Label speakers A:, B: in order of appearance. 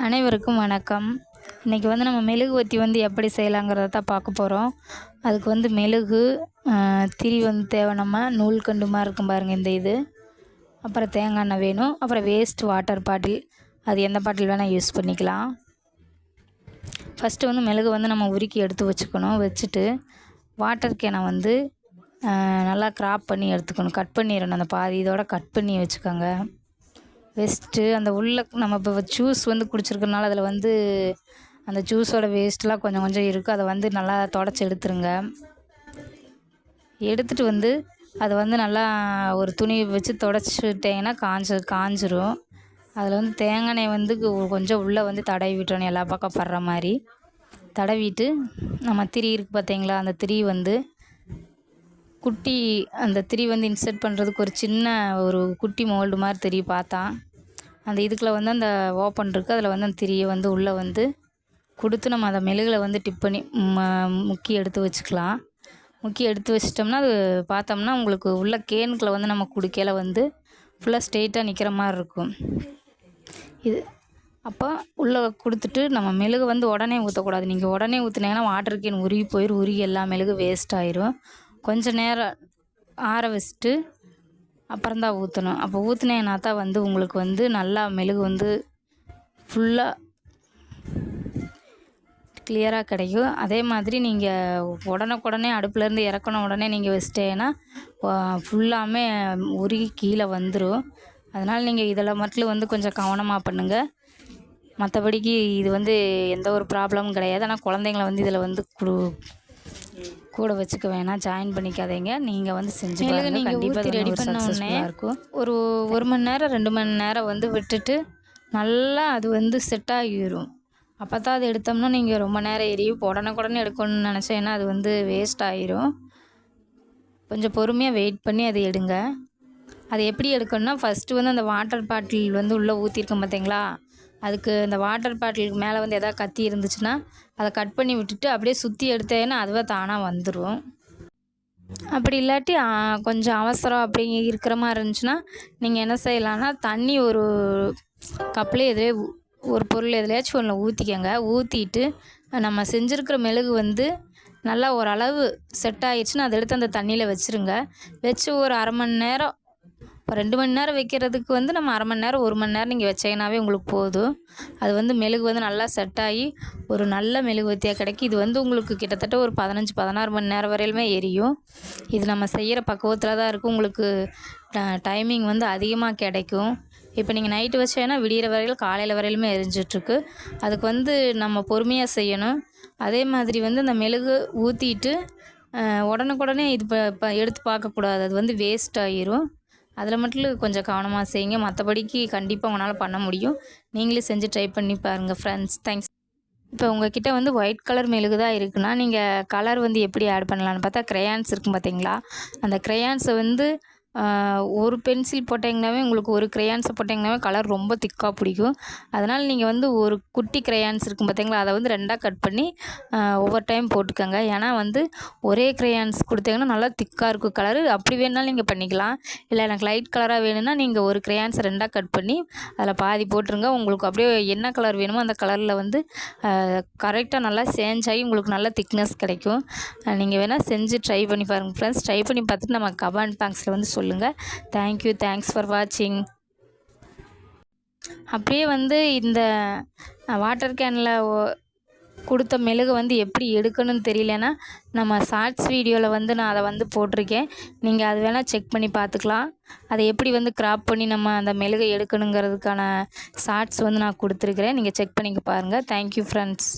A: அனைவருக்கும் வணக்கம். இன்றைக்கி வந்து நம்ம மெழுகுவர்த்தி வந்து எப்படி செய்யலாங்கிறத தான் பார்க்க போகிறோம். அதுக்கு வந்து மெழுகு, திரி வந்து தேவை. நம்ம நூல்கண்டு மாதிரி இருக்கும் பாருங்கள் இந்த இது. அப்புறம் தேங்காய் எண்ணெய் வேணும். அப்புறம் வேஸ்ட் வாட்டர் பாட்டில், அது எந்த பாட்டில் வேணால் யூஸ் பண்ணிக்கலாம். ஃபஸ்ட்டு வந்து மெழுகு வந்து நம்ம உருக்கி எடுத்து வச்சுக்கணும். வச்சுட்டு வாட்டர் கேனை வந்து நல்லா க்ராப் பண்ணி எடுத்துக்கணும். கட் பண்ணிடணும். அந்த பாதி இதோட கட் பண்ணி வச்சுக்கோங்க. வேஸ்ட்டு அந்த உள்ள நம்ம இப்போ ஜூஸ் வந்து குடிச்சிருக்கனால அதில் வந்து அந்த ஜூஸோட வேஸ்ட்லாம் கொஞ்சம் கொஞ்சம் இருக்குது. அதை வந்து நல்லா தொடச்சி எடுத்துருங்க. எடுத்துகிட்டு வந்து அதை வந்து நல்லா ஒரு துணி வச்சு தொடச்சிட்டிங்கன்னா காஞ்சிரும். அதில் வந்து தேங்காய் எண்ணெய் வந்து கொஞ்சம் உள்ளே வந்து தடவி விட்டுறணும், எல்லா பக்கம் படுற மாதிரி தடவிட்டு. நம்ம திரி இருக்குது பார்த்தீங்களா, அந்த திரி வந்து குட்டி, அந்த திரி வந்து இன்சர்ட் பண்ணுறதுக்கு ஒரு சின்ன ஒரு குட்டி மோல்டு மாதிரி திரி பார்த்தா அந்த இதுக்குள்ளே வந்து அந்த ஓப்பன் இருக்குது. அதில் வந்து அந்த திரியை வந்து உள்ளே வந்து கொடுத்து நம்ம அதை மெழுகில் வந்து டிப் பண்ணி முக்கி எடுத்து வச்சுக்கலாம். முக்கி எடுத்து வச்சிட்டோம்னா அது பார்த்தோம்னா உங்களுக்கு உள்ள கேனுக்குள்ளே வந்து நம்ம குடிக்கையில் வந்து ஃபுல்லாக ஸ்ட்ரெயிட்டாக நிற்கிற மாதிரி இருக்கும். இது அப்போ உள்ளே கொடுத்துட்டு நம்ம மெழுகு வந்து உடனே ஊற்றக்கூடாது. நீங்கள் உடனே ஊற்றுனீங்கன்னா வாட்டர் கேன் உருகி போயிடும். உருகி எல்லா மெழுகு வேஸ்ட் ஆயிரும். கொஞ்சம் நேரம் ஆற வச்சுட்டு அப்புறம்தான் ஊற்றணும். அப்போ ஊற்றுனேன்னா தான் வந்து உங்களுக்கு வந்து நல்லா மெழுகு வந்து ஃபுல்லாக கிளியராக கிடைக்கும். அதே மாதிரி நீங்கள் உடனுக்குடனே அடுப்புலேருந்து இறக்கணும் உடனே நீங்கள் வச்சிட்டேன்னா ஃபுல்லாமே உருகி கீழே வந்துடும். அதனால் நீங்கள் இதில் மட்டும் வந்து கொஞ்சம் கவனமாக பண்ணுங்கள். மற்றபடிக்கு இது வந்து எந்த ஒரு ப்ராப்ளமும் கிடையாது. ஆனால் குழந்தைங்கள வந்து இதில் வந்து கூட வச்சுக்க வேணாம், ஜாயின் பண்ணிக்காதீங்க. நீங்கள் வந்து செஞ்சு பாருங்க. நீங்கள் ஊற்றி ரெடி பண்ண உடனே இருக்கும் ஒரு மணி நேரம் 2 மணி நேரம் வந்து விட்டுட்டு நல்லா அது வந்து செட் ஆகிடும். அப்போ தான் அது எடுத்தோம்னா நீங்கள் ரொம்ப நேரம் எரியும். உடனுக்குடனே எடுக்கணும்னு நினச்சேன்னா அது வந்து வேஸ்ட் ஆகிரும். கொஞ்சம் பொறுமையாக வெயிட் பண்ணி அதை எடுங்க. அதை எப்படி எடுக்கணும்னா ஃபஸ்ட்டு வந்து அந்த வாட்டர் பாட்டில் வந்து உள்ளே ஊற்றிருக்கோம் பார்த்தீங்களா, அதுக்கு அந்த வாட்டர் பாட்டிலுக்கு மேலே வந்து எதாவது கத்தி இருந்துச்சுன்னா அதை கட் பண்ணி விட்டுட்டு அப்படியே சுற்றி எடுத்தேன்னா அதுவே தானாக வந்துடும். அப்படி இல்லாட்டி கொஞ்சம் அவசரம் அப்படி இருக்கிற மாதிரி இருந்துச்சுன்னா நீங்கள் என்ன செய்யலான்னா, தண்ணி ஒரு கப்பில் எதிலே ஒரு பொருள் எதுலையாச்சும் ஒன்றில் ஊற்றிக்கங்க. ஊற்றிட்டு நம்ம செஞ்சுருக்கிற மெழுகு வந்து நல்லா ஓரளவு செட் ஆகிடுச்சுன்னா அதை எடுத்து அந்த தண்ணியில் வச்சுருங்க. வச்சு ஒரு அரை மணி நேரம், இப்போ 2 மணி நேரம் வைக்கிறதுக்கு வந்து நம்ம அரை மணி நேரம் 1 மணி நேரம் நீங்கள் வச்சீங்கன்னாவே உங்களுக்கு போதும். அது வந்து மெழுகு வந்து நல்லா செட் ஆகி ஒரு நல்ல மெழுகுவர்த்தியாக கிடைக்கும். இது வந்து உங்களுக்கு கிட்டத்தட்ட ஒரு 15-16 மணி நேரம் வரையிலுமே எரியும். இது நம்ம செய்கிற பக்குவத்தில் தான் இருக்கும். உங்களுக்கு டைமிங் வந்து அதிகமாக கிடைக்கும். இப்போ நீங்கள் நைட்டு வச்சேன்னா விடிகிற வரையிலும் காலையில் வரையிலுமே எரிஞ்சிட்ருக்கு. அதுக்கு வந்து நம்ம பொறுமையாக செய்யணும். அதே மாதிரி வந்து அந்த மெழுகு ஊற்றிட்டு உடனுக்குடனே இது இப்போ எடுத்து பார்க்கக்கூடாது. அது வந்து வேஸ்ட் ஆகிரும். அதில் மட்டும் கொஞ்சம் கவனமாக செய்யுங்க. மற்றபடிக்கு கண்டிப்பாக உங்களால் பண்ண முடியும். நீங்களே செஞ்சு ட்ரை பண்ணி பாருங்கள் ஃப்ரெண்ட்ஸ். தேங்க்ஸ். இப்போ உங்கள்கிட்ட வந்து ஒயிட் கலர் மெழுகு தான் இருக்குன்னா நீங்கள் கலர் வந்து எப்படி ஆட் பண்ணலான்னு பார்த்தா, க்ரையான்ஸ் இருக்கும் பார்த்தீங்களா, அந்த க்ரையான்ஸை வந்து ஒரு பென்சில் போட்டிங்கனாவே உங்களுக்கு ஒரு க்ரையான்ஸை போட்டிங்கனாவே கலர் ரொம்ப திக்காக பிடிக்கும். அதனால் நீங்கள் வந்து ஒரு குட்டி க்ரையான்ஸ் இருக்கும் பார்த்தீங்களா, அதை வந்து 2ஆக கட் பண்ணி ஒவ்வொரு டைம் போட்டுக்கோங்க. ஏன்னா வந்து ஒரே க்ரையான்ஸ் கொடுத்தீங்கன்னா நல்லா திக்காக இருக்கும் கலரு. அப்படி வேணாலும் நீங்கள் பண்ணிக்கலாம். இல்லை எனக்கு லைட் கலராக வேணும்னா நீங்கள் ஒரு க்ரையான்ஸை 2ஆக கட் பண்ணி அதில் பாதி போட்டுருங்க. உங்களுக்கு அப்படியே என்ன கலர் வேணுமோ அந்த கலரில் வந்து கரெக்டாக நல்லா சேஞ்ச் ஆகி உங்களுக்கு நல்ல திக்னஸ் கிடைக்கும். நீங்கள் வேணால் செஞ்சு ட்ரை பண்ணி பாருங்கள் ஃப்ரெண்ட்ஸ். ட்ரை பண்ணி பார்த்துட்டு நம்ம கமெண்ட் பாக்ஸில் வந்து சொல்லுங்கள். தேங்க்யூ, தேங்க்ஸ் ஃபார் வாட்சிங். அப்படியே வந்து இந்த வாட்டர் கேனில் கொடுத்த மெழுகு வந்து எப்படி எடுக்கணும்னு தெரியலன்னா நம்ம ஷார்ட்ஸ் வீடியோவில் வந்து நான் அதை வந்து போட்டிருக்கேன். நீங்கள் அது வேணால் செக் பண்ணி பார்த்துக்கலாம். அதை எப்படி வந்து க்ராப் பண்ணி நம்ம அந்த மெழுகை எடுக்கணுங்கிறதுக்கான ஷார்ட்ஸ் வந்து நான் கொடுத்துருக்குறேன். நீங்கள் செக் பண்ணி பாருங்கள். Thank you friends.